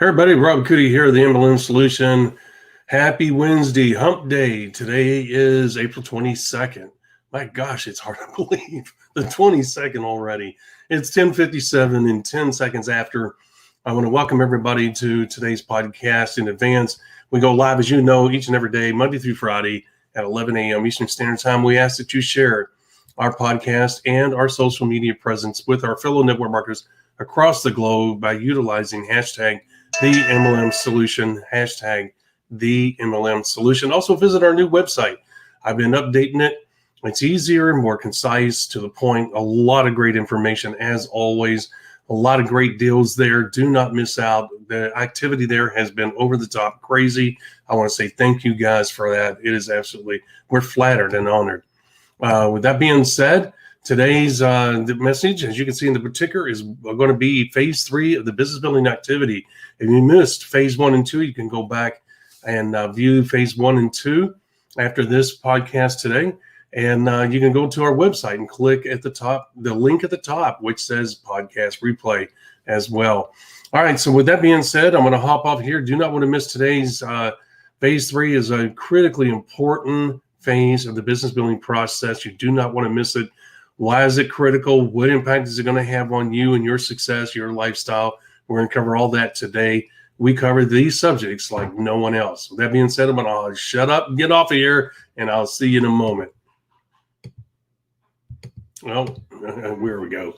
Hey everybody, Rob Cootie here, the MLM Solution. Happy Wednesday, Hump Day. Today is April 22nd. My gosh, it's hard to believe the 22nd already. It's 10:57 and 10 seconds after. I want to welcome everybody to today's podcast in advance. We go live, as you know, each and every day, Monday through Friday at 11 a.m. Eastern Standard Time. We ask that you share our podcast and our social media presence with our fellow network marketers across the globe by utilizing hashtag the MLM Solution, hashtag the MLM Solution. Also visit our new website. I've been updating it. It's easier, more concise, to the point. A lot of great information, as always. A lot of great deals there. Do not miss out. The activity there has been over the top crazy. I want to say thank you guys for that. It is absolutely, we're flattered and honored. With that being said, today's the message, as you can see in the ticker, is going to be phase 3 of the business building activity. If you missed phase 1 and 2, you can go back and view phase 1 and 2 after this podcast today. And you can go to our website and click at the top, the link at the top, which says podcast replay as well. All right. So with that being said, I'm going to hop off here. Do not want to miss today's phase 3 is a critically important phase of the business building process. You do not want to miss it. Why is it critical? What impact is it going to have on you and your success, your lifestyle? We're going to cover all that today. We cover these subjects like no one else. With that being said, I'm going to shut up and get off of here, and I'll see you in a moment. Well, where we go.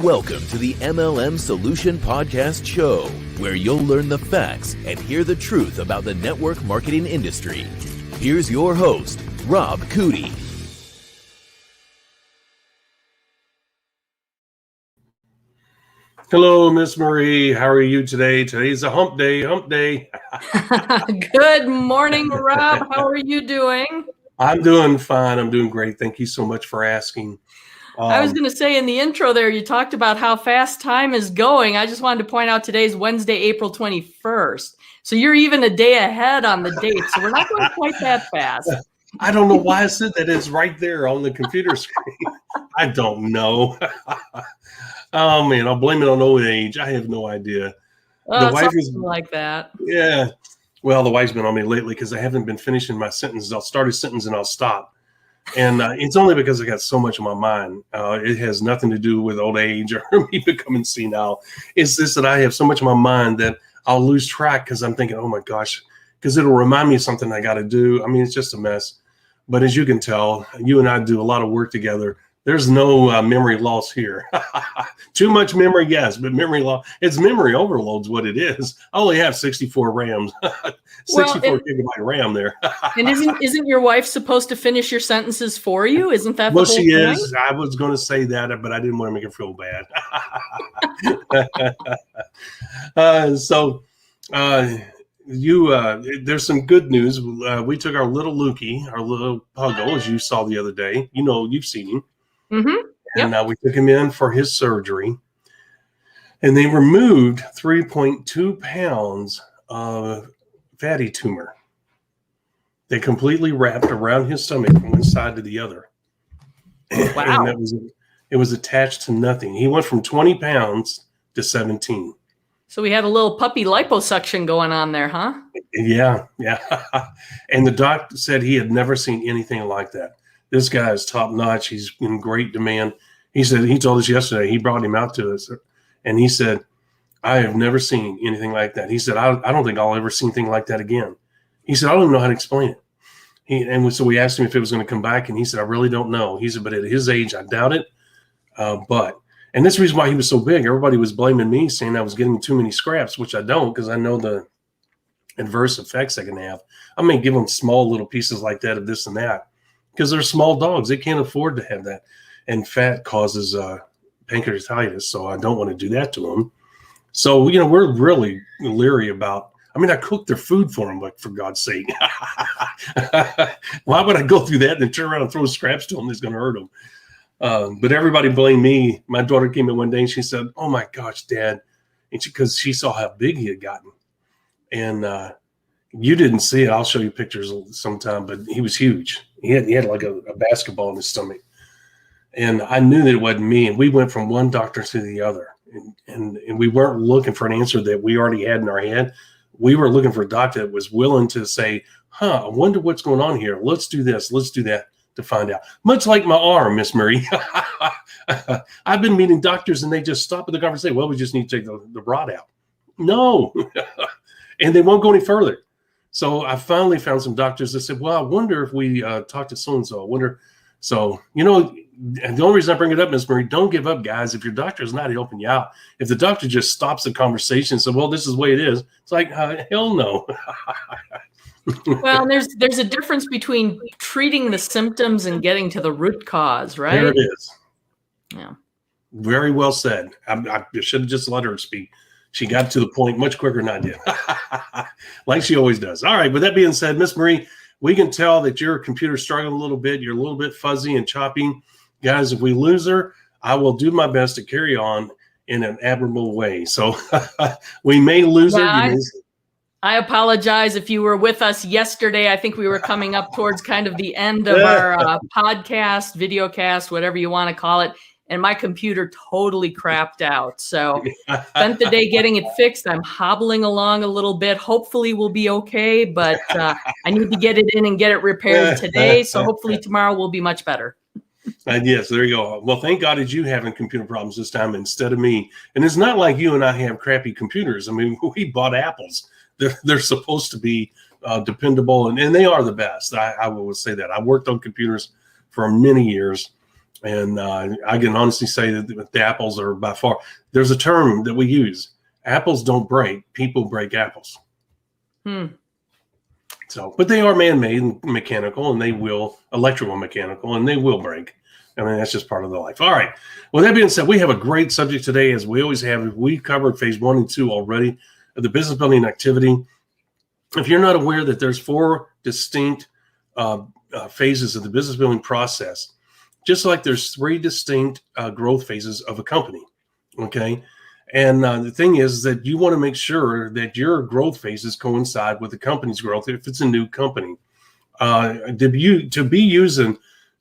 Welcome to the MLM Solution Podcast Show, where you'll learn the facts and hear the truth about the network marketing industry. Here's your host, Rob Cootie. Hello, Miss Marie. How are you today? Today's a hump day. Good morning, Rob. How are you doing? I'm doing fine. I'm doing great. Thank you so much for asking. I was going to say in the intro there, you talked about how fast time is going. I just wanted to point out today's Wednesday, April 21st. So you're even a day ahead on the date. So we're not going quite that fast. I don't know why I said that. It's right there on the computer screen. I don't know. Oh, man, I'll blame it on old age. I have no idea. The wife is like that. Yeah. Well, the wife's been on me lately because I haven't been finishing my sentences. I'll start a sentence and I'll stop. And it's only because I got so much on my mind. It has nothing to do with old age or me becoming senile. It's just that I have so much on my mind that I'll lose track because I'm thinking, oh my gosh, because it'll remind me of something I got to do. I mean, it's just a mess. But as you can tell, you and I do a lot of work together. There's no memory loss here. Too much memory, yes, but memory loss. It's memory overload's what it is. I only have 64 RAMs, 64 gigabyte RAM there. And isn't your wife supposed to finish your sentences for you? Isn't that the whole she point? Is. I was going to say that, but I didn't want to make her feel bad. There's some good news. We took our little Lukey, our little puggo, as you saw the other day. You know, you've seen him. Mm-hmm. Yep. And we took him in for his surgery. And they removed 3.2 pounds of fatty tumor. They completely wrapped around his stomach from one side to the other. Wow. And it was attached to nothing. He went from 20 pounds to 17. So we had a little puppy liposuction going on there, huh? Yeah. And the doc said he had never seen anything like that. This guy is top notch. He's in great demand. He said, he told us yesterday, he brought him out to us, and he said, I have never seen anything like that. He said, I don't think I'll ever see anything like that again. He said, I don't even know how to explain it. So we asked him if it was going to come back, and he said, I really don't know. He said, but at his age, I doubt it. And this is the reason why he was so big. Everybody was blaming me, saying I was getting too many scraps, which I don't, because I know the adverse effects I can have. I may give them small little pieces like that of this and that, because they're small dogs. They can't afford to have that. And fat causes pancreatitis, so I don't want to do that to them. So, you know, we're really leery about, I mean, I cooked their food for them, like, for God's sake. Why would I go through that and then turn around and throw scraps to them? It's going to hurt them. But everybody blamed me. My daughter came in one day and she said, "Oh my gosh, Dad." And because she saw how big he had gotten. And you didn't see it. I'll show you pictures sometime, but he was huge. He had like a basketball in his stomach. And I knew that it wasn't me. And we went from one doctor to the other. And we weren't looking for an answer that we already had in our head. We were looking for a doctor that was willing to say, I wonder what's going on here. Let's do this. Let's do that to find out. Much like my arm, Miss Marie. I've been meeting doctors and they just stop at the conversation. Well, we just need to take the rod out. No. And they won't go any further. So I finally found some doctors that said, well, I wonder if we talk to so-and-so. I wonder. So, you know, and the only reason I bring it up, Miss Marie, don't give up, guys. If your doctor is not helping you out, if the doctor just stops the conversation and says, well, this is the way it is, it's like, hell no. Well, there's a difference between treating the symptoms and getting to the root cause, right? There it is. Yeah. Very well said. I should have just let her speak. She got to the point much quicker than I did, like she always does. All right. With that being said, Miss Marie, we can tell that your computer's struggling a little bit. You're a little bit fuzzy and choppy. Guys, if we lose her, I will do my best to carry on in an admirable way. So we may lose her. I apologize if you were with us yesterday. I think we were coming up towards kind of the end of our podcast, videocast, whatever you want to call it. And my computer totally crapped out. So spent the day getting it fixed. I'm hobbling along a little bit. Hopefully we'll be okay, but I need to get it in and get it repaired today. So hopefully tomorrow will be much better. Yes, there you go. Well, thank God it's you having computer problems this time instead of me. And it's not like you and I have crappy computers. I mean, we bought Apples. They're supposed to be dependable, and they are the best. I will say that. I worked on computers for many years. And I can honestly say that the apples are by far, there's a term that we use. Apples don't break, people break apples. So, but they are man-made and mechanical, and they will, electrical mechanical, and they will break. I mean, that's just part of the life. All right. Well, that being said, we have a great subject today, as we always have. We've covered phase 1 and 2 already of the business building activity. If you're not aware that there's 4 distinct phases of the business building process, just like there's 3 distinct growth phases of a company, okay? And the thing is that you want to make sure that your growth phases coincide with the company's growth if it's a new company. To be using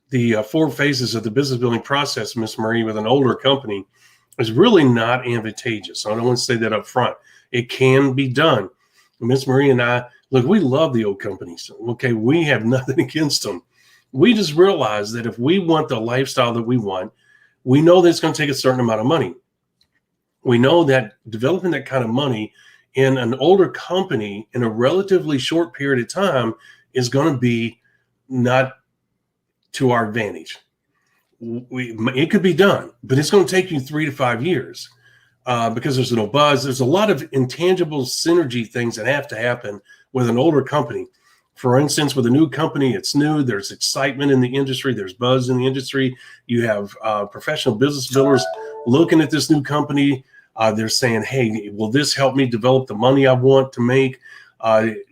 the 4 phases of the business building process, Miss Marie, with an older company is really not advantageous. I don't want to say that up front. It can be done. Miss Marie and I, look, we love the old companies, okay? We have nothing against them. We just realize that if we want the lifestyle that we want, we know that it's going to take a certain amount of money. We know that developing that kind of money in an older company in a relatively short period of time is going to be not to our advantage. It could be done, but it's going to take you 3 to 5 years because there's no buzz. There's a lot of intangible synergy things that have to happen with an older company. For instance, with a new company, it's new. There's excitement in the industry. There's buzz in the industry. You have professional business builders looking at this new company. They're saying, hey, will this help me develop the money I want to make?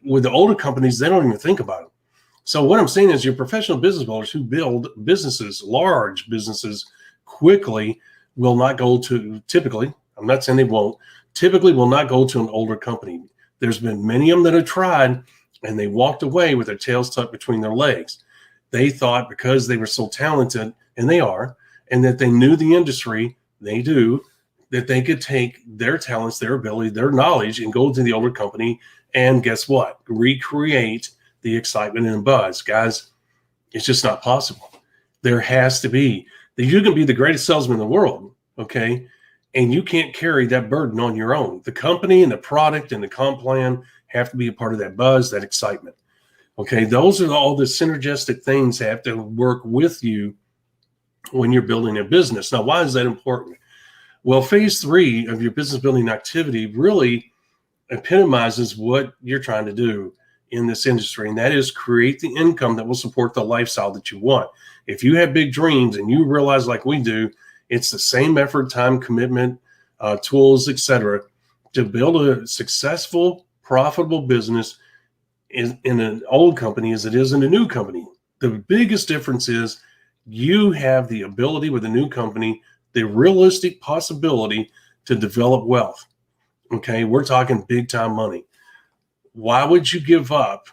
With the older companies, they don't even think about it. So what I'm saying is your professional business builders who build businesses, large businesses, quickly will not go to, typically, I'm not saying they won't, typically will not go to an older company. There's been many of them that have tried, and they walked away with their tails tucked between their legs. They thought because they were so talented, and they are, and that they knew the industry, they do, that they could take their talents, their ability, their knowledge, and go to the older company, and guess what? Recreate the excitement and buzz. Guys, it's just not possible. There has to be. You can be the greatest salesman in the world, okay? And you can't carry that burden on your own. The company and the product and the comp plan have to be a part of that buzz, that excitement. Okay, those are all the synergistic things that have to work with you when you're building a business. Now, why is that important? Well, phase 3 of your business building activity really epitomizes what you're trying to do in this industry, and that is create the income that will support the lifestyle that you want. If you have big dreams and you realize, like we do, It's the same effort, time, commitment, tools, etc., to build a successful, profitable business in an old company as it is in a new company. The biggest difference is you have the ability with a new company, the realistic possibility to develop wealth. Okay, we're talking big time money. Why would you give up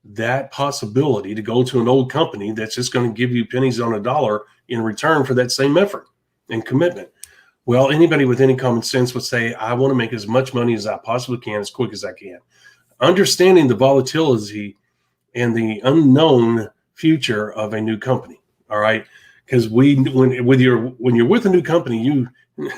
that possibility to go to an old company that's just going to give you pennies on a dollar in return for that same effort and commitment? Well, anybody with any common sense would say, I want to make as much money as I possibly can, as quick as I can. Understanding the volatility and the unknown future of a new company. All right. Because when you're with a new company, you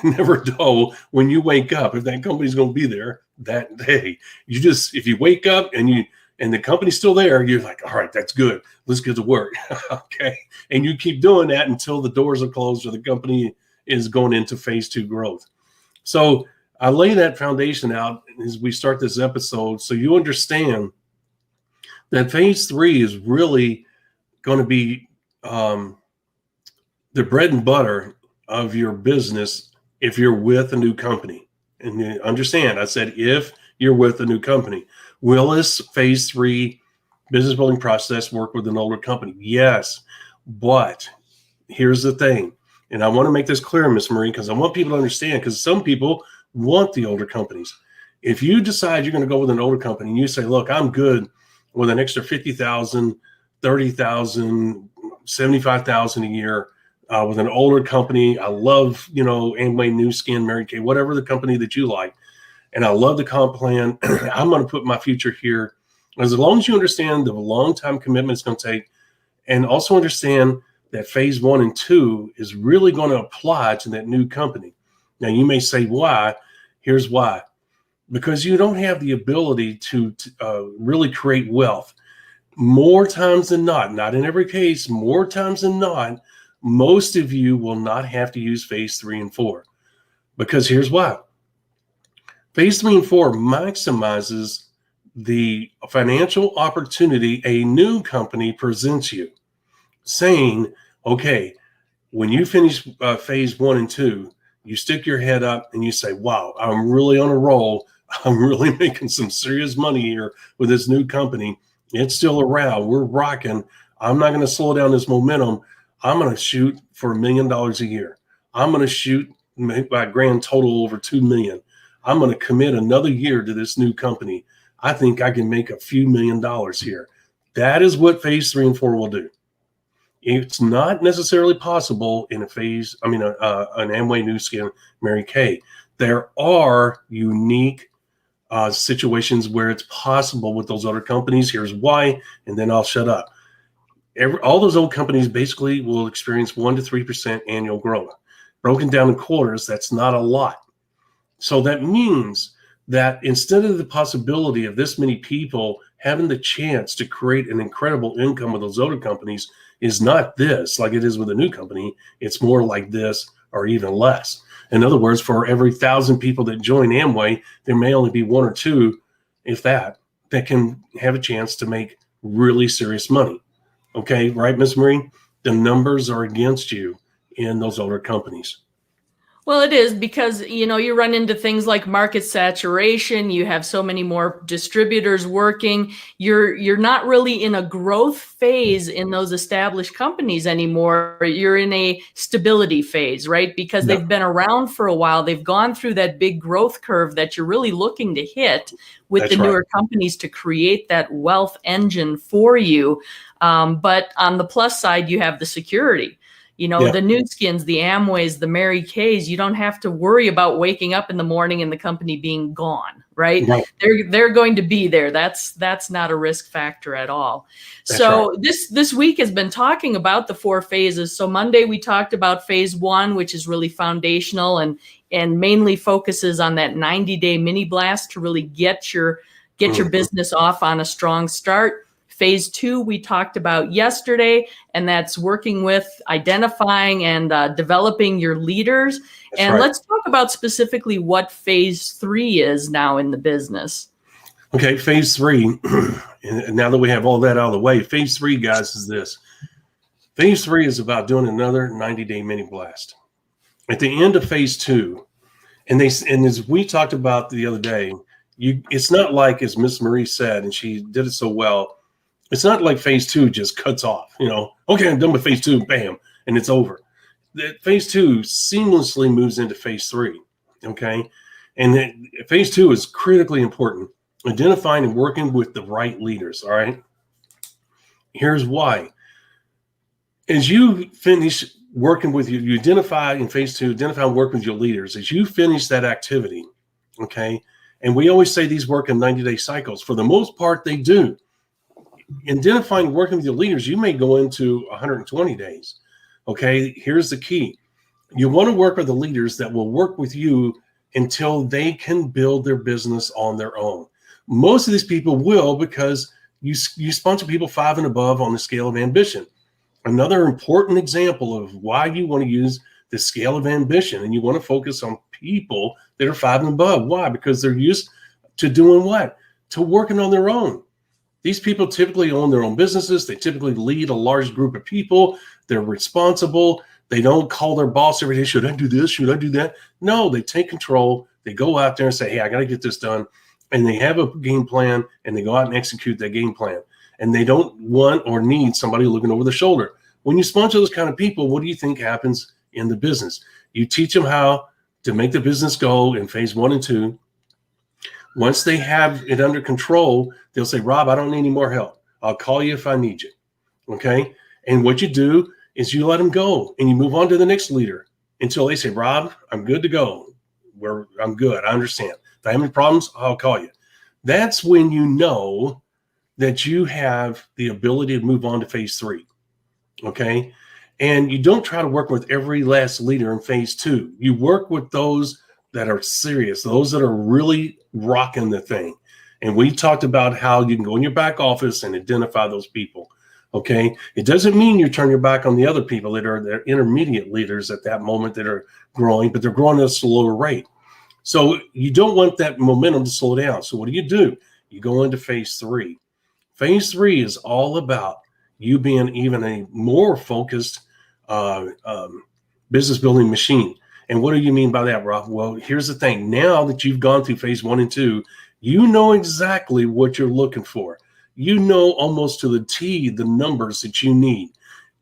never know when you wake up if that company's going to be there that day. If you wake up and the company's still there, you're like, all right, that's good. Let's get to work. Okay. And you keep doing that until the doors are closed or the company is going into phase 2 growth. So I lay that foundation out as we start this episode so you understand that phase 3 is really going to be the bread and butter of your business if you're with a new company. And you understand, I said, if you're with a new company. Will this phase 3 business building process work with an older company? Yes. But here's the thing. And I want to make this clear, Miss Marie, because I want people to understand, because some people want the older companies. If you decide you're going to go with an older company and you say, look, I'm good with an extra $50,000, $30,000, $75,000 a year with an older company. I love, Amway, New Skin, Mary Kay, whatever the company that you like. And I love the comp plan. I'm going to put my future here. As long as you understand the long time commitment it's going to take, and also understand that phase 1 and 2 is really going to apply to that new company. Now, you may say, why? Here's why. Because you don't have the ability to really create wealth. More times than not in every case, more times than not, most of you will not have to use phase 3 and 4. Because here's why. Phase 3 and 4 maximizes the financial opportunity a new company presents you, saying, okay, when you finish phase 1 and 2, you stick your head up and you say, wow, I'm really on a roll. I'm really making some serious money here with this new company. It's still around. We're rocking. I'm not going to slow down this momentum. I'm going to shoot for $1 million a year. I'm going to shoot by grand total over $2 million. I'm going to commit another year to this new company. I think I can make a few $1 million here. That is what phase 3 and 4 will do. It's not necessarily possible in an Amway, New Skin, Mary Kay. There are unique situations where it's possible with those other companies. Here's why, and then I'll shut up. All those old companies basically will experience 1% to 3% annual growth. Broken down in quarters, that's not a lot. So that means that instead of the possibility of this many people having the chance to create an incredible income with those older companies is not this like it is with a new company. It's more like this or even less. In other words, for every 1,000 people that join Amway, there may only be 1 or 2, if that can have a chance to make really serious money. Okay, right, Ms. Marie? The numbers are against you in those older companies. Well, it is because, you run into things like market saturation. You have so many more distributors working. You're not really in a growth phase in those established companies anymore. You're in a stability phase, right? Because they've been around for a while. They've gone through that big growth curve that you're really looking to hit with the newer companies to create that wealth engine for you. But on the plus side, you have the security. The New Skins, the Amways, the Mary Kays, you don't have to worry about waking up in the morning and the company being gone, right? They're going to be there. That's not a risk factor at all. This week has been talking about the 4 phases. So Monday we talked about phase 1, which is really foundational and mainly focuses on that 90-day mini blast to really get your business off on a strong start. Phase 2, we talked about yesterday, and that's working with identifying and developing your leaders. Let's talk about specifically what phase 3 is now in the business. Okay, phase 3, and now that we have all that out of the way, phase 3, guys, is this. Phase 3 is about doing another 90-day mini blast. At the end of phase 2, and as we talked about the other day, it's not like, as Miss Marie said, and she did it so well, it's not like phase 2 just cuts off, okay, I'm done with phase 2, bam, and it's over. Phase 2 seamlessly moves into phase 3, okay? And phase 2 is critically important, identifying and working with the right leaders, all right? Here's why. As you finish working with you identify in phase 2, identify and work with your leaders. As you finish that activity, okay, and we always say these work in 90-day cycles. For the most part, they do. Identifying working with your leaders, you may go into 120 days. Okay, here's the key. You want to work with the leaders that will work with you until they can build their business on their own. Most of these people will, because you sponsor people 5 and above on the scale of ambition. Another important example of why you want to use the scale of ambition, and you want to focus on people that are 5 and above. Why? Because they're used to doing what? To working on their own. These people typically own their own businesses. They typically lead a large group of people. They're responsible. They don't call their boss every day, should I do this? Should I do that? No, they take control. They go out there and say, hey, I got to get this done. And they have a game plan, and they go out and execute that game plan. And they don't want or need somebody looking over their shoulder. When you sponsor those kind of people, what do you think happens in the business? You teach them how to make the business go in phase 1 and 2. Once they have it under control, they'll say, Rob, I don't need any more help. I'll call you if I need you. Okay? And what you do is you let them go, and you move on to the next leader until they say, Rob, I'm good to go. I'm good. I understand. If I have any problems, I'll call you. That's when you know that you have the ability to move on to phase 3. Okay? And you don't try to work with every last leader in phase 2. You work with those that are serious, those that are really rocking the thing. And we talked about how you can go in your back office and identify those people. Okay? It doesn't mean you turn your back on the other people that are their intermediate leaders at that moment that are growing, but they're growing at a slower rate. So you don't want that momentum to slow down. So what do? You go into phase 3. Phase 3 is all about you being even a more focused business building machine. And what do you mean by that, Rob? Well, here's the thing. Now that you've gone through phase 1 and 2, you know exactly what you're looking for. You know almost to the T the numbers that you need.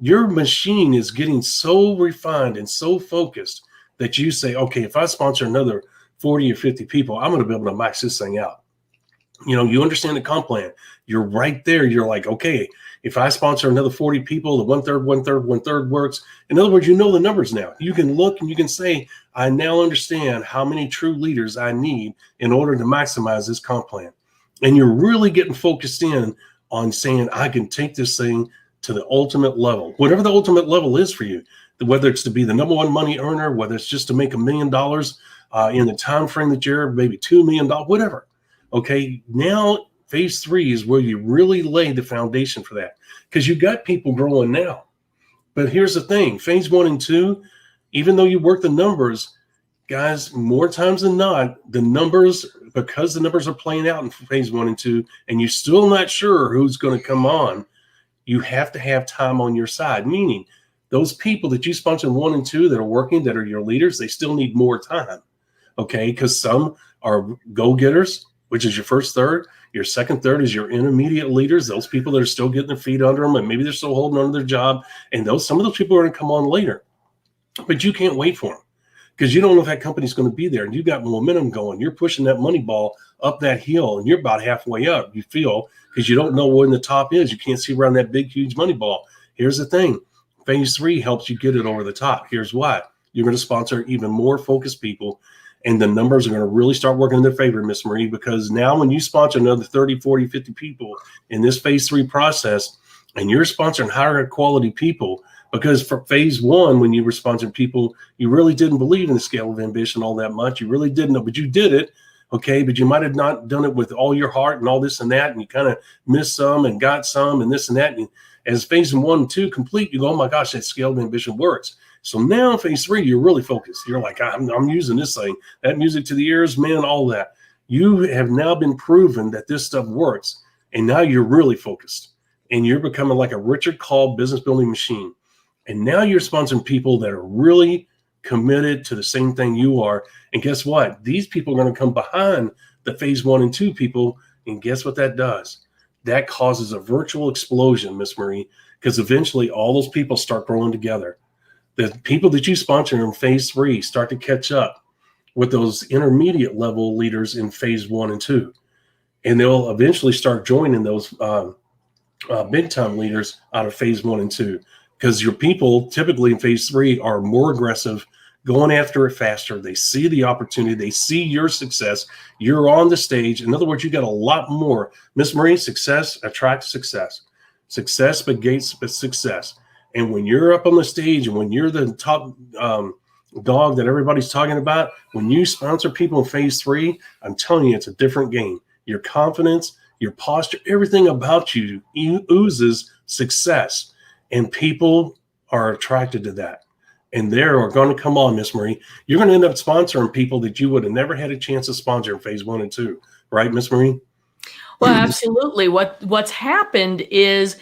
Your machine is getting so refined and so focused that you say, okay, if I sponsor another 40 or 50 people, I'm going to be able to max this thing out. You understand the comp plan. You're right there. You're like, okay, if I sponsor another 40 people, the 1/3 works. In other words, you know the numbers now. You can look and you can say, I now understand how many true leaders I need in order to maximize this comp plan. And you're really getting focused in on saying, I can take this thing to the ultimate level, whatever the ultimate level is for you, whether it's to be the number one money earner, whether it's just to make $1 million in the time frame that you're, maybe $2 million, whatever. Okay, now phase 3 is where you really lay the foundation for that, because you got people growing now. But here's the thing, phase 1 and 2, even though you work the numbers, guys, more times than not, the numbers, because the numbers are playing out in phase 1 and 2, and you're still not sure who's going to come on, you have to have time on your side, meaning those people that you sponsor in 1 and 2 that are working, that are your leaders, they still need more time, okay? Because some are go-getters, which is your first third. Your second third is your intermediate leaders, those people that are still getting their feet under them, and maybe they're still holding on to their job. And some of those people are going to come on later. But you can't wait for them, because you don't know if that company's going to be there. And you got momentum going. You're pushing that money ball up that hill, and you're about halfway up, you feel, because you don't know when the top is. You can't see around that big, huge money ball. Here's the thing. Phase 3 helps you get it over the top. Here's why. You're going to sponsor even more focused people, and the numbers are going to really start working in their favor, Miss Marie, because now when you sponsor another 30, 40, 50 people in this phase 3 process, and you're sponsoring higher quality people, because for phase 1, when you were sponsoring people, you really didn't believe in the scale of ambition all that much. You really didn't know, but you did it, okay? But you might have not done it with all your heart and all this and that, and you kind of missed some and got some and this and that. And as phase 1 and 2 complete, you go, oh my gosh, that scale of ambition works. So now in phase 3, you're really focused. You're like, I'm using this thing, that music to the ears, man, all that. You have now been proven that this stuff works. And now you're really focused, and you're becoming like a Richard Call business building machine. And now you're sponsoring people that are really committed to the same thing you are. And guess what? These people are going to come behind the phase 1 and 2 people. And guess what that does? That causes a virtual explosion, Miss Marie, because eventually all those people start growing together. The people that you sponsor in phase 3 start to catch up with those intermediate level leaders in phase 1 and 2. And they'll eventually start joining those big time leaders out of phase 1 and 2, because your people typically in phase 3 are more aggressive, going after it faster. They see the opportunity. They see your success. You're on the stage. In other words, you got a lot more. Miss Marie, success attracts success. Success begets success. And when you're up on the stage and when you're the top dog that everybody's talking about, when you sponsor people in phase 3, I'm telling you, it's a different game. Your confidence, your posture, everything about you oozes success. And people are attracted to that. And they are going to come on, Miss Marie. You're going to end up sponsoring people that you would have never had a chance to sponsor in phase 1 and 2. Right, Miss Marie? Well, absolutely. What's happened is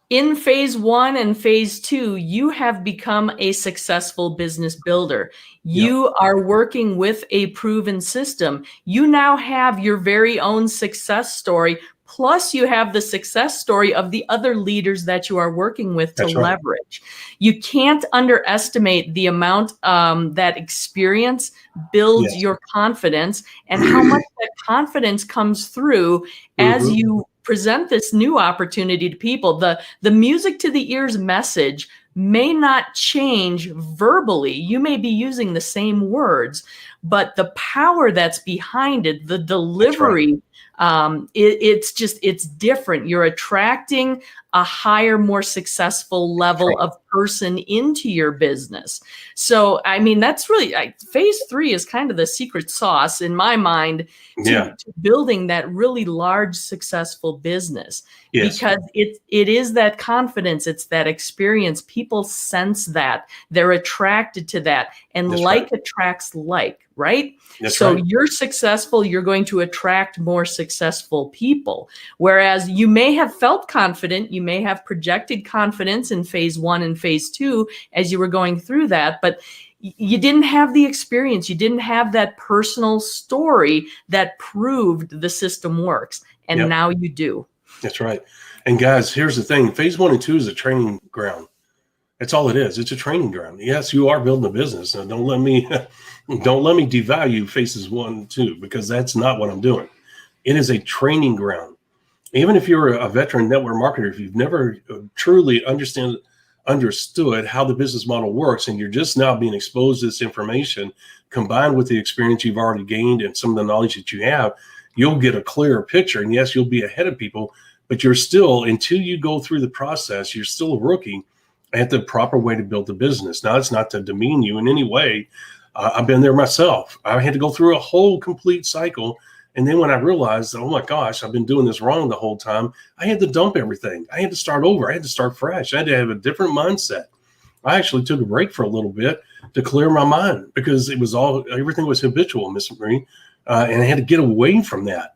in phase 1 and phase 2, you have become a successful business builder. You are working with a proven system. You now have your very own success story. Plus, you have the success story of the other leaders that you are working with to leverage. You can't underestimate the amount that experience builds your confidence, and how much that confidence comes through as you present this new opportunity to people. The music to the ears message may not change verbally. You may be using the same words, but the power that's behind it, the delivery, it's different. You're attracting a higher, more successful level of person into your business. So, I mean, that's really phase 3 is kind of the secret sauce in my mind to building that really large, successful business. Because it is that confidence, it's that experience. People sense that, they're attracted to that, and attracts like. Right? So you're successful, you're going to attract more successful people. Whereas you may have felt confident, you may have projected confidence in phase 1 and phase 2 as you were going through that, but you didn't have the experience. You didn't have that personal story that proved the system works. And now you do. That's right. And guys, here's the thing. Phase 1 and 2 is a training ground. That's all it is. It's a training ground. Yes, you are building a business. Now, don't let me devalue phases 1 and 2, because that's not what I'm doing. It is a training ground. Even if you're a veteran network marketer, if you've never truly understood how the business model works, and you're just now being exposed to this information, combined with the experience you've already gained and some of the knowledge that you have, you'll get a clearer picture. And yes, you'll be ahead of people, but you're still, until you go through the process, you're still a rookie at the proper way to build the business. Now, it's not to demean you in any way. I've been there myself. I had to go through a whole complete cycle. And then when I realized, oh my gosh, I've been doing this wrong the whole time, I had to dump everything. I had to start over. I had to start fresh. I had to have a different mindset. I actually took a break for a little bit to clear my mind, because it was everything was habitual, Miss Marie. And I had to get away from that.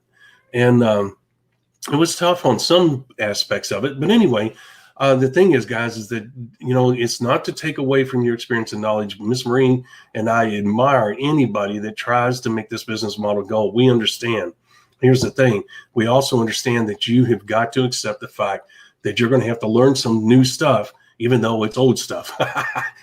And it was tough on some aspects of it. But anyway, the thing is, guys, is that, it's not to take away from your experience and knowledge. Miss Marie and I admire anybody that tries to make this business model go. We understand. Here's the thing. We also understand that you have got to accept the fact that you're going to have to learn some new stuff, even though it's old stuff.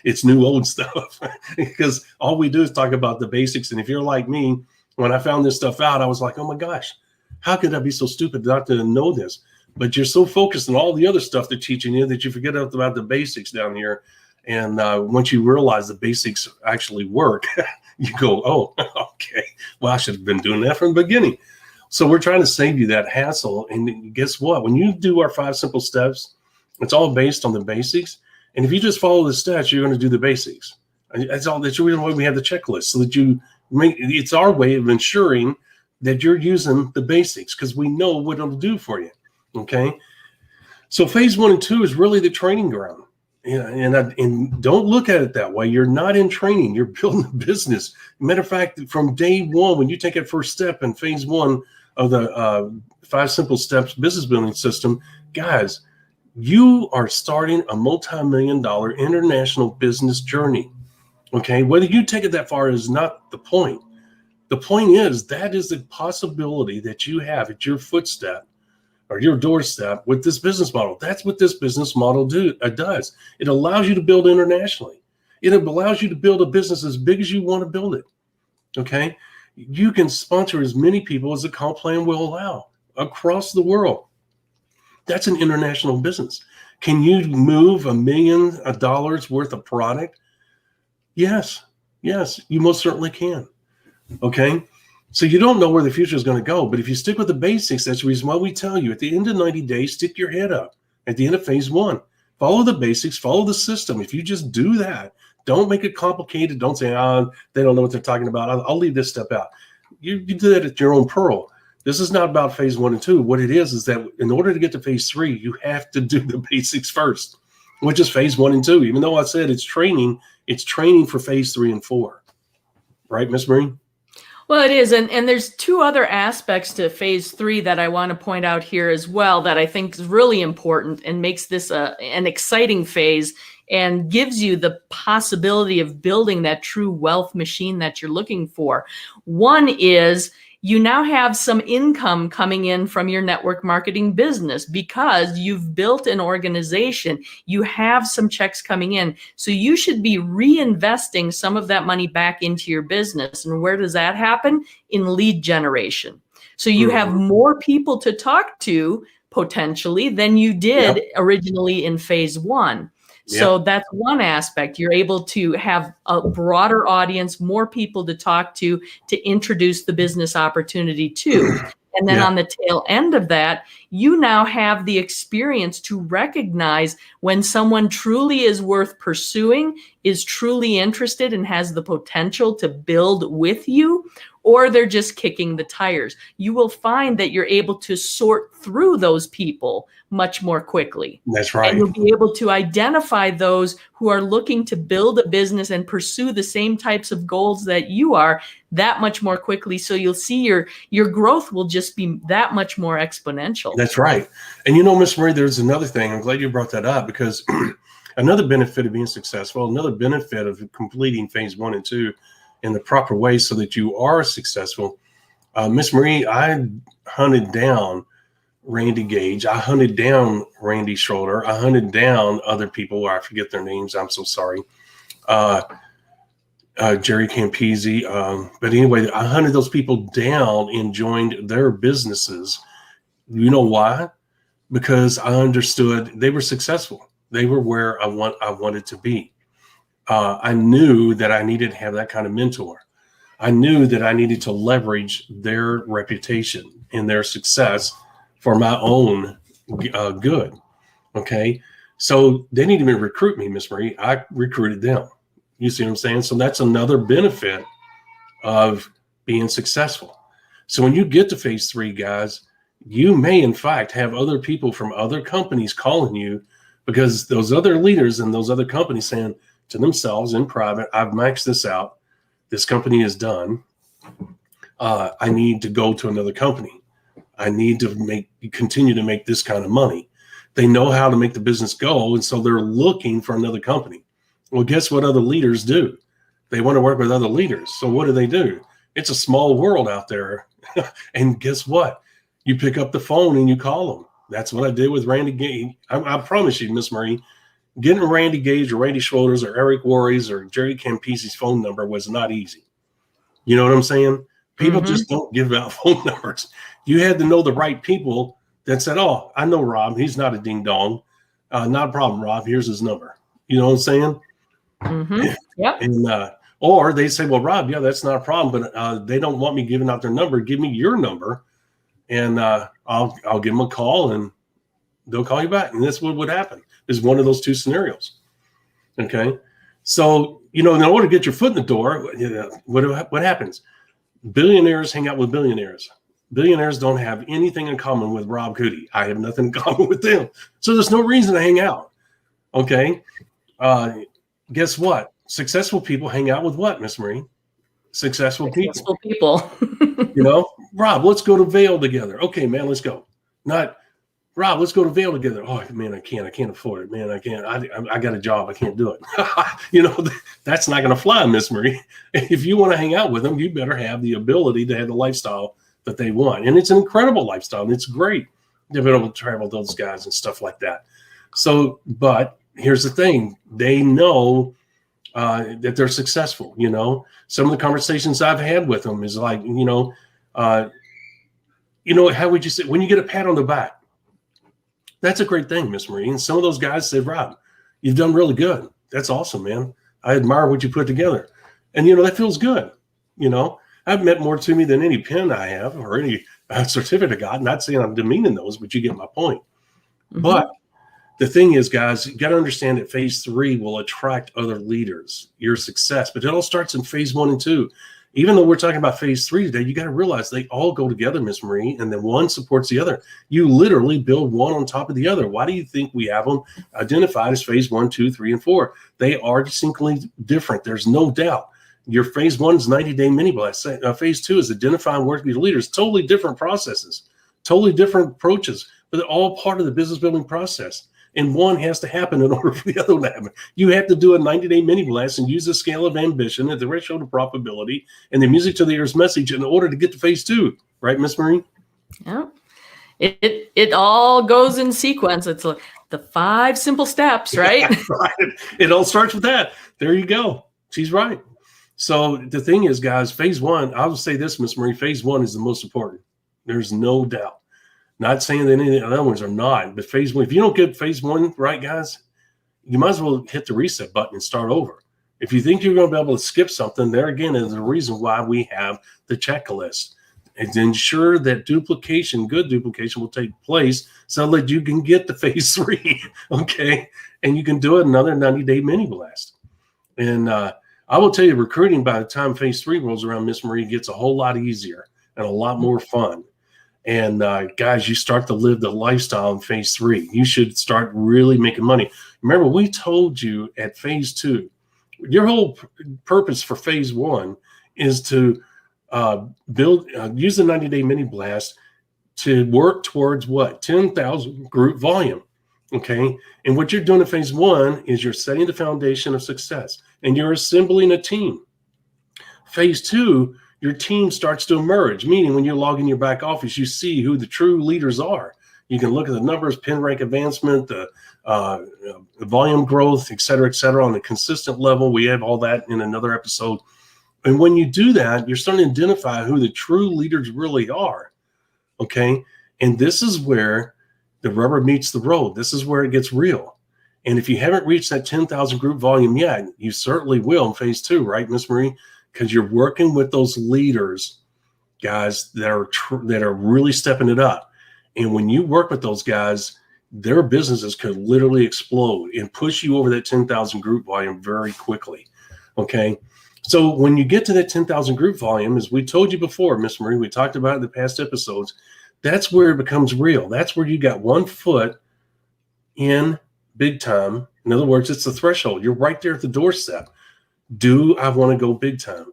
It's new old stuff, because all we do is talk about the basics. And if you're like me, when I found this stuff out, I was like, oh my gosh, how could I be so stupid not to know this? But you're so focused on all the other stuff they're teaching you that you forget about the basics down here. And once you realize the basics actually work, you go, oh, okay, well, I should have been doing that from the beginning. So we're trying to save you that hassle. And guess what? When you do our 5 simple steps, it's all based on the basics. And if you just follow the steps, you're going to do the basics. That's all. That's the reason why we have the checklist, so that it's our way of ensuring that you're using the basics, because we know what it'll do for you. Okay, so phase 1 and 2 is really the training ground. And don't look at it that way. You're not in training. You're building a business. Matter of fact, from day one, when you take that first step in phase 1 of the 5 simple steps business building system, guys, you are starting a multi-million-dollar international business journey. Okay. Whether you take it that far is not the point. The point is that is the possibility that you have at your footstep or your doorstep with this business model. That's what this business model does. It allows you to build internationally. It allows you to build a business as big as you want to build it. Okay. You can sponsor as many people as the comp plan will allow across the world. That's an international business. Can you move $1 million worth of product? Yes, you most certainly can. Okay. So you don't know where the future is going to go, but if you stick with the basics, that's the reason why we tell you at the end of 90 days, stick your head up. At the end of phase 1, follow the basics, follow the system. If you just do that, don't make it complicated. Don't say, they don't know what they're talking about. I'll leave this step out. You do that at your own peril. This is not about phase 1 and 2. What it is that in order to get to phase 3, you have to do the basics first, which is phase 1 and 2. Even though I said it's training for phase 3 and 4. Right, Miss Marie? Well, it is. And there's 2 other aspects to phase 3 that I want to point out here as well that I think is really important and makes this an exciting phase and gives you the possibility of building that true wealth machine that you're looking for. One is you now have some income coming in from your network marketing business because you've built an organization. You have some checks coming in. So you should be reinvesting some of that money back into your business. And where does that happen? In lead generation. So you have more people to talk to potentially than you did originally in phase 1. So that's one aspect. You're able to have a broader audience, more people to talk to introduce the business opportunity to. And then on the tail end of that, you now have the experience to recognize when someone truly is worth pursuing, is truly interested and has the potential to build with you, or they're just kicking the tires. You will find that you're able to sort through those people much more quickly. That's right. And you'll be able to identify those who are looking to build a business and pursue the same types of goals that you are that much more quickly. So you'll see your growth will just be that much more exponential. That's right. And Miss Marie, there's another thing. I'm glad you brought that up because another benefit of being successful, another benefit of completing phase 1 and 2 in the proper way so that you are successful. Miss Marie, I hunted down Randy Gage. I hunted down Randy Schroeder. I hunted down other people. I forget their names. I'm so sorry. Jerry Campese. But anyway, I hunted those people down and joined their businesses. You know why? Because I understood they were successful. They were where I wanted to be. I knew that I needed to have that kind of mentor. I knew that I needed to leverage their reputation and their success for my own good. Okay. So they didn't even recruit me, Miss Marie. I recruited them. You see what I'm saying? So that's another benefit of being successful. So when you get to phase 3, guys, you may in fact have other people from other companies calling you because those other leaders and those other companies saying to themselves in private, I've maxed this out. This company is done. I need to go to another company. I need to continue to make this kind of money. They know how to make the business go, and so they're looking for another company. Well, guess what other leaders do? They want to work with other leaders. So what do? It's a small world out there. And guess what? You pick up the phone and you call them. That's what I did with Randy Gage. I promise you, Miss Marie, getting Randy Gage or Randy Schroeder's or Eric Worre's or Jerry Campese's phone number was not easy. You know what I'm saying? People just don't give out phone numbers. You had to know the right people that said, oh, I know Rob. He's not a ding dong. Not a problem, Rob. Here's his number. You know what I'm saying? Yep. And or they say, well, Rob, yeah, that's not a problem, but they don't want me giving out their number. Give me your number, and I'll give them a call, and they'll call you back. And that's what would happen. Is one of those 2 scenarios. Okay, so in order to get your foot in the door, what happens? Billionaires hang out with billionaires. Billionaires don't have anything in common with Rob Cootie. I have nothing in common with them, so there's no reason to hang out. Okay, guess what? Successful people hang out with what, Miss Marie? Successful people. Rob, let's go to Vail together. Okay, man, let's go. Not Rob, let's go to Vail together. Oh man, I can't afford it, man. I can't. I got a job. I can't do it. That's not going to fly, Miss Marie. If you want to hang out with them, you better have the ability to have the lifestyle that they want. And it's an incredible lifestyle, and it's great to be able to travel with those guys and stuff like that. So, but here's the thing. They know that they're successful. Some of the conversations I've had with them is like, how would you say, when you get a pat on the back, that's a great thing, Miss Marie. And some of those guys said, Rob, you've done really good. That's awesome, man. I admire what you put together. And, that feels good. I've met more to me than any pen I have or any certificate I got. Not saying I'm demeaning those, but you get my point. Mm-hmm. But the thing is, guys, you got to understand that phase 3 will attract other leaders, your success. But it all starts in phase 1 and 2. Even though we're talking about phase 3 today, you got to realize they all go together, Miss Marie, and then one supports the other. You literally build one on top of the other. Why do you think we have them identified as phase 1, 2, 3, and 4? They are distinctly different. There's no doubt. Your phase 1 is 90-day mini blast. Phase 2 is identifying working with leaders. Totally different processes, totally different approaches, but they're all part of the business building process. And one has to happen in order for the other one to happen. You have to do a 90-day mini blast and use the scale of ambition at the threshold of profitability and the music to the ears message in order to get to phase 2. Right, Miss Marie? Yeah. It all goes in sequence. It's like the 5 simple steps, right? Yeah, right. It all starts with that. There you go. She's right. So the thing is, guys, phase 1, I would say this, Miss Marie, phase 1 is the most important. There's no doubt. Not saying that any of the other ones are not, but phase 1, if you don't get phase 1 right, guys, you might as well hit the reset button and start over. If you think you're going to be able to skip something, there again is the reason why we have the checklist. And to ensure that good duplication will take place so that you can get to phase 3, okay? And you can do another 90-day mini blast. And I will tell you, recruiting by the time phase 3 rolls around, Miss Marie, gets a whole lot easier and a lot more fun. And guys, you start to live the lifestyle in phase 3. You should start really making money. Remember, we told you at phase 2, your whole purpose for phase 1 is to use the 90-day mini blast to work towards what? 10,000 group volume. Okay. And what you're doing in phase 1 is you're setting the foundation of success and you're assembling a team. Phase 2, your team starts to emerge, meaning when you log in your back office, you see who the true leaders are. You can look at the numbers, pin rank advancement, the volume growth, et cetera, on a consistent level. We have all that in another episode. And when you do that, you're starting to identify who the true leaders really are. Okay. And this is where the rubber meets the road. This is where it gets real. And if you haven't reached that 10,000 group volume yet, you certainly will in phase 2, right, Miss Marie? Because you're working with those leaders, guys, that are really stepping it up. And when you work with those guys, their businesses could literally explode and push you over that 10,000 group volume very quickly. Okay. So when you get to that 10,000 group volume, as we told you before, Miss Marie, we talked about it in the past episodes, that's where it becomes real. That's where you got one foot in big time. In other words, it's the threshold. You're right there at the doorstep. Do I want to go big time?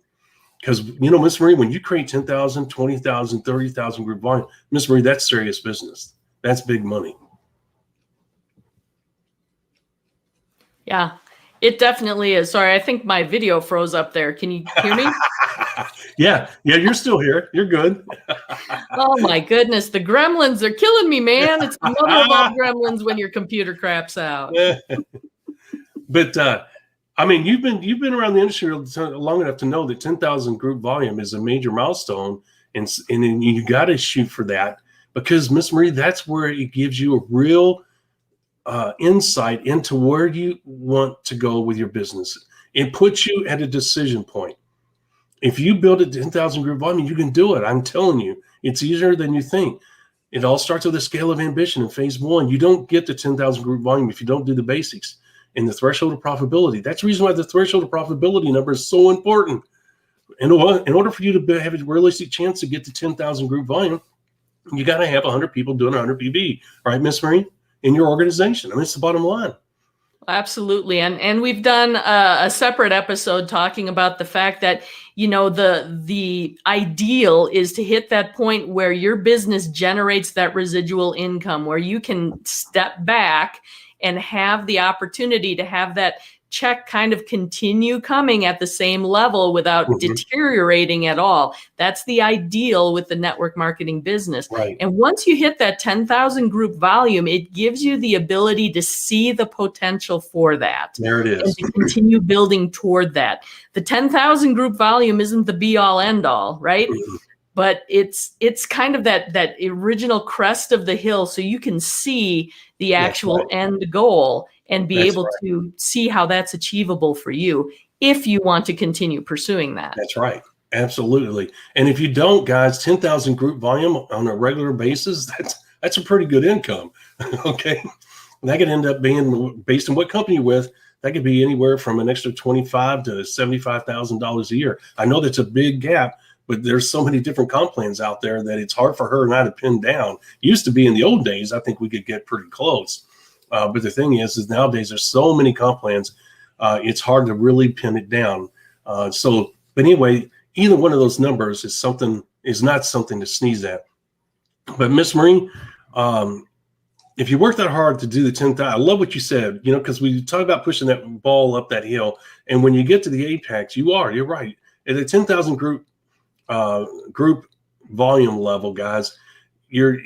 Because, Miss Marie, when you create 10,000, 20,000, 30,000 group volume, Miss Marie, that's serious business. That's big money. Yeah, it definitely is. Sorry, I think my video froze up there. Can you hear me? Yeah, you're still here. You're good. Oh, my goodness. The Gremlins are killing me, man. It's the mother of all gremlins when your computer craps out. But, you've been around the industry long enough to know that 10,000 group volume is a major milestone, and you got to shoot for that because, Miss Marie, that's where it gives you a real insight into where you want to go with your business. It puts you at a decision point. If you build a 10,000 group volume, you can do it. I'm telling you, it's easier than you think. It all starts with a scale of ambition in phase 1. You don't get to 10,000 group volume if you don't do the basics. And the threshold of profitability. That's the reason why the threshold of profitability number is so important. In order for you to have a realistic chance to get to 10,000 group volume, you got to have 100 people doing 100 PV, right, Miss Marie, in your organization. It's the bottom line. Absolutely. And we've done a separate episode talking about the fact that, the ideal is to hit that point where your business generates that residual income, where you can step back and have the opportunity to have that check kind of continue coming at the same level without deteriorating at all. That's the ideal with the network marketing business. Right. And once you hit that 10,000 group volume, it gives you the ability to see the potential for that. There it is. And to continue building toward that. The 10,000 group volume isn't the be all end all, right? But it's kind of that original crest of the hill, so you can see the actual end goal and be able to see how that's achievable for you if you want to continue pursuing that. That's right. Absolutely. And if you don't, guys, 10,000 group volume on a regular basis, that's a pretty good income. Okay. And that could end up being, based on what company you're with, that could be anywhere from an extra $25,000 to $75,000 a year. I know that's a big gap, but there's so many different comp plans out there that it's hard for her and I to pin down. Used to be in the old days, I think we could get pretty close. But the thing is nowadays there's so many comp plans, it's hard to really pin it down. But anyway, either one of those numbers is not something to sneeze at. But Miss Marie, if you work that hard to do the 10,000, I love what you said, because we talk about pushing that ball up that hill. And when you get to the apex, you're right. At the 10,000 group volume level, guys,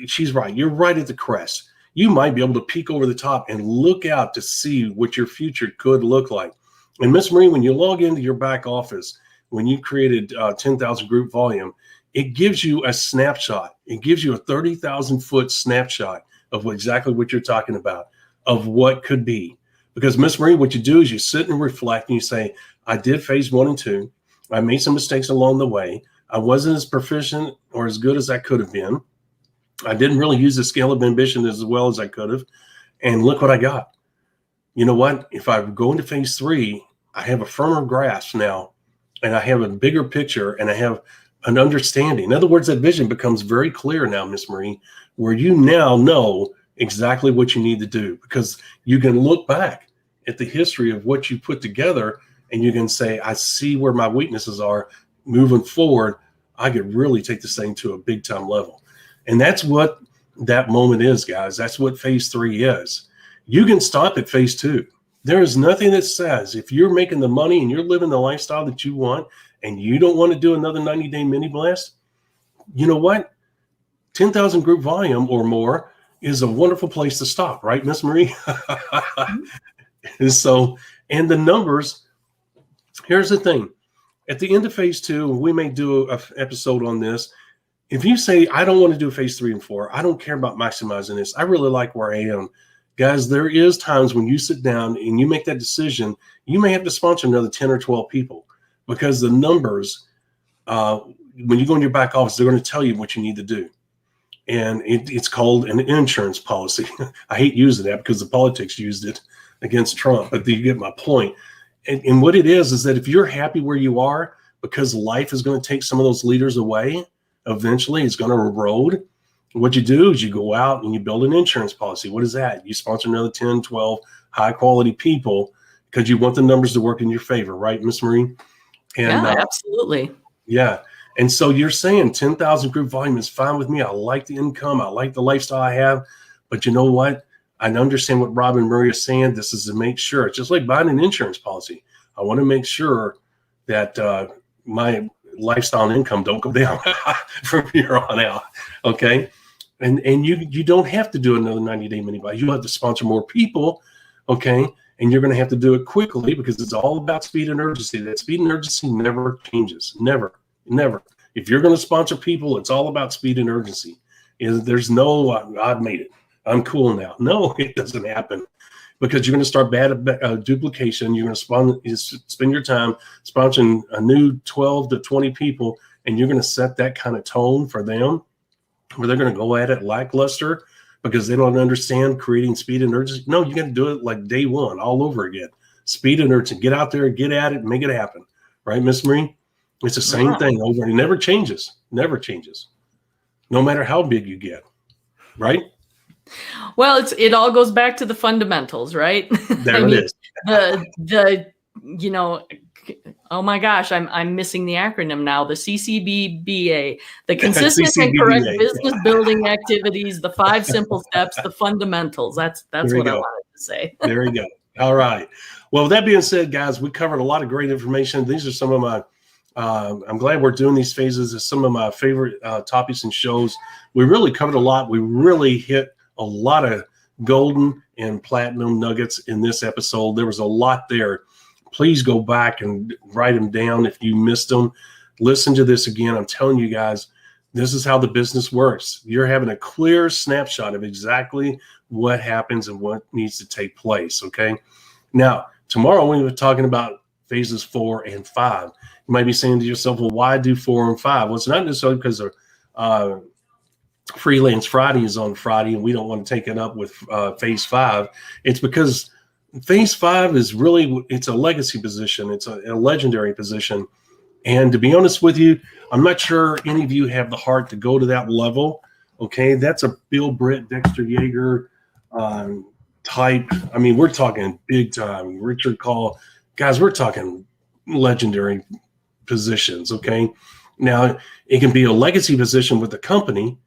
she's right. You're right at the crest. You might be able to peek over the top and look out to see what your future could look like. And Miss Marie, when you log into your back office, when you created 10,000 group volume, it gives you a snapshot. It gives you a 30,000 foot snapshot of exactly what you're talking about, of what could be. Because Miss Marie, what you do is you sit and reflect and you say, I did phase 1 and 2. I made some mistakes along the way. I wasn't as proficient or as good as I could have been. I didn't really use the scale of ambition as well as I could have. And look what I got. You know what? If I go into phase 3, I have a firmer grasp now, and I have a bigger picture, and I have an understanding. In other words, that vision becomes very clear now, Miss Marie, where you now know exactly what you need to do, because you can look back at the history of what you put together and you can say, I see where my weaknesses are. Moving forward, I could really take this thing to a big time level. And that's what that moment is, guys. That's what phase 3 is. You can stop at phase 2. There is nothing that says if you're making the money and you're living the lifestyle that you want and you don't want to do another 90-day mini blast, you know what? 10,000 group volume or more is a wonderful place to stop, right, Miss Marie? And the numbers, here's the thing. At the end of phase 2, we may do an episode on this. If you say, I don't want to do phase 3 and 4, I don't care about maximizing this, I really like where I am. Guys, there is times when you sit down and you make that decision, you may have to sponsor another 10 or 12 people, because the numbers, when you go in your back office, they're going to tell you what you need to do. And it's called an insurance policy. I hate using that because the politics used it against Trump, but you get my point. And what it is that if you're happy where you are, because life is going to take some of those leaders away, eventually it's going to erode. What you do is you go out and you build an insurance policy. What is that? You sponsor another 10, 12 high quality people because you want the numbers to work in your favor, right, Miss Marie? And, yeah, absolutely. Yeah. And so you're saying 10,000 group volume is fine with me. I like the income. I like the lifestyle I have. But you know what? I understand what Rob and Marie are saying. This is to make sure. It's just like buying an insurance policy. I want to make sure that my lifestyle and income don't go down from here on out. Okay. And you don't have to do another 90-day mini buy. You have to sponsor more people. Okay. And you're going to have to do it quickly because it's all about speed and urgency. That speed and urgency never changes. Never. If you're going to sponsor people, it's all about speed and urgency. There's no, I've made it. I'm cool now. No, it doesn't happen, because you're going to start bad duplication. You're going to spend your time sponsoring a new 12 to 20 people, and you're going to set that kind of tone for them where they're going to go at it lackluster because they don't understand creating speed and urgency. No, you got to do it like day one all over again. Speed and urgency. Get out there, get at it, make it happen. Right, Miss Marie? It's the same thing over. It never changes. Never changes. No matter how big you get. Right? Well, it all goes back to the fundamentals, right? There it is. The oh my gosh, I'm missing the acronym now. The CCBBA, the consistent and correct CCBBA. business building activities, the 5 simple steps, the fundamentals. That's what I wanted to say. There we go. All right. Well, with that being said, guys, we covered a lot of great information. These are some of my I'm glad we're doing these phases. It's some of my favorite topics and shows. We really covered a lot. We really hit a lot of golden and platinum nuggets in this episode. There was a lot there. Please go back and write them down if you missed them. Listen to this again. I'm telling you guys, this is how the business works. You're having a clear snapshot of exactly what happens and what needs to take place, okay? Now, tomorrow we were talking about phases 4 and 5. You might be saying to yourself, well, why do 4 and 5? Well, it's not necessarily because of Freelance Friday is on Friday and we don't want to take it up with phase 5. It's because phase 5 is really, it's a legacy position. It's a legendary position. And to be honest with you, I'm not sure any of you have the heart to go to that level. Okay, that's a Bill Britt, Dexter Yeager type. I mean, we're talking big time. Richard Call, guys, we're talking legendary positions. Okay, now it can be a legacy position with the company,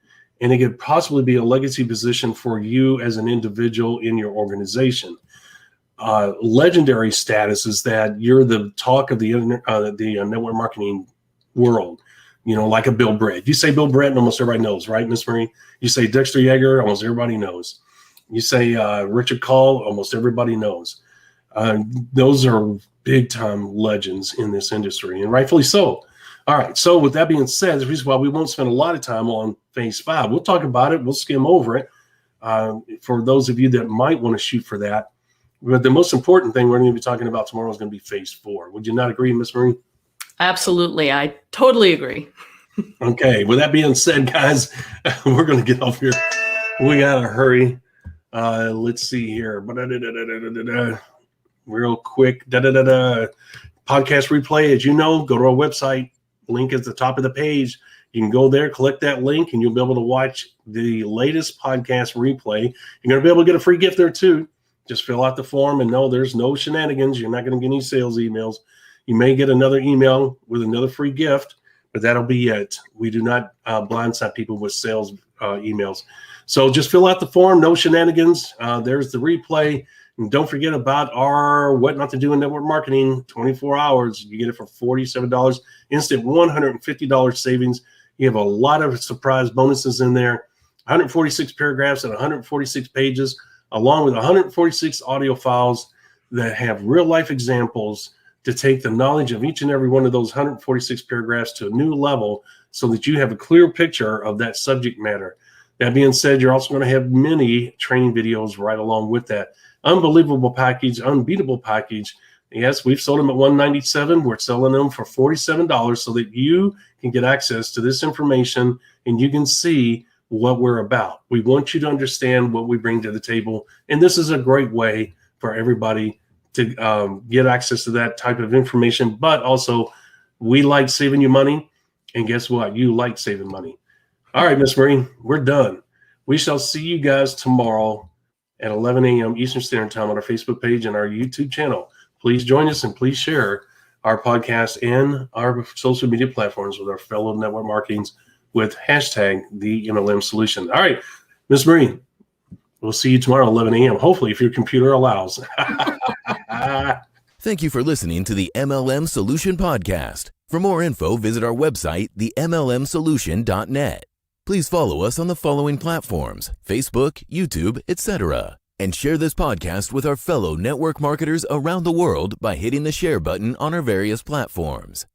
and it could possibly be a legacy position for you as an individual in your organization. Legendary status is that you're the talk of the network marketing world, you know, like a Bill Britt. You say Bill Britt, and almost everybody knows, right, Miss Marie? You say Dexter Yeager, almost everybody knows. You say Richard Call, almost everybody knows. Those are big-time legends in this industry, and rightfully so. All right, so with that being said, the reason why we won't spend a lot of time on phase 5, we'll talk about it, we'll skim over it for those of you that might want to shoot for that. But the most important thing we're going to be talking about tomorrow is going to be phase 4. Would you not agree, Miss Marie? Absolutely. I totally agree. Okay. With that being said, guys, we're going to get off here. We got to hurry. Let's see here. Real quick. Podcast replay. As you know, go to our website. Link is at the top of the page. You can go there, click that link, and you'll be able to watch the latest podcast replay. You're going to be able to get a free gift there, too. Just fill out the form, and no, there's no shenanigans. You're not going to get any sales emails. You may get another email with another free gift, but that'll be it. We do not blindside people with sales emails. So just fill out the form, no shenanigans. There's the replay. And don't forget about our What Not to Do in Network Marketing, 24 hours. You get it for $47, instant $150 savings. You have a lot of surprise bonuses in there, 146 paragraphs and 146 pages, along with 146 audio files that have real-life examples to take the knowledge of each and every one of those 146 paragraphs to a new level so that you have a clear picture of that subject matter. That being said, you're also going to have many training videos right along with that. Unbelievable package, unbeatable package. Yes, we've sold them at $197. We're selling them for $47 so that you can get access to this information and you can see what we're about. We want you to understand what we bring to the table. And this is a great way for everybody to get access to that type of information. But also, we like saving you money. And guess what? You like saving money. All right, Miss Marie, we're done. We shall see you guys tomorrow at 11 a.m. Eastern Standard Time on our Facebook page and our YouTube channel. Please join us and please share our podcast and our social media platforms with our fellow network marketings with hashtag the MLM solution. All right, Miss Marie, we'll see you tomorrow at 11 a.m. Hopefully, if your computer allows. Thank you for listening to the MLM Solution Podcast. For more info, visit our website, themlmsolution.net. Please follow us on the following platforms: Facebook, YouTube, etc. And share this podcast with our fellow network marketers around the world by hitting the share button on our various platforms.